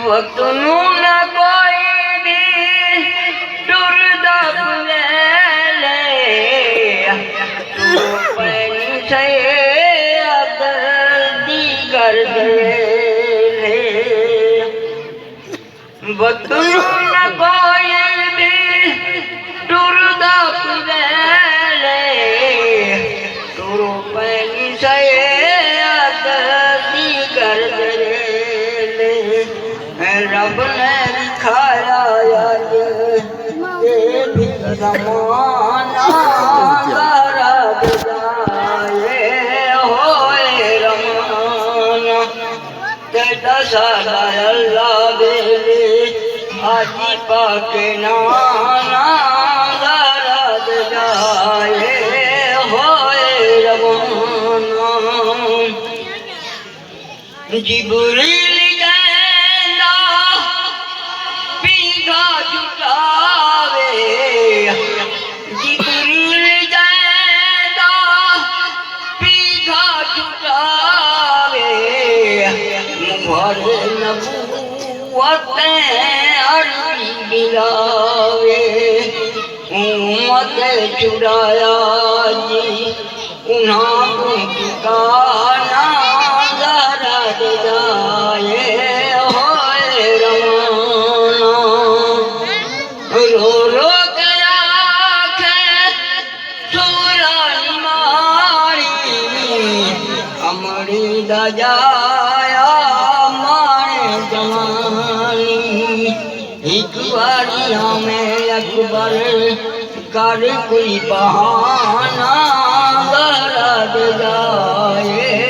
वक्त नू न कोई भी टुरदा ले तू पैनी से अददी कर दे वक्त नू न कोई भी टुरदा ले तू पैनी से अददी कर दे रब ने लिखाया ये भी ज़माना ज़रा जाए होए रवाना तेरा सारा अल्लाह बेले हाजी पाके नाना ज़रा जाए होए रवाना जिब्रील उम्मत चुराया जी उन्हा को ठिकाना ज़रा जाए होए रवाना रो रो के आँखें चुराई मारी अमरी दजाया मारे जवानी एक बारिया में अकबर कर कोई बहाना ज़रा जाए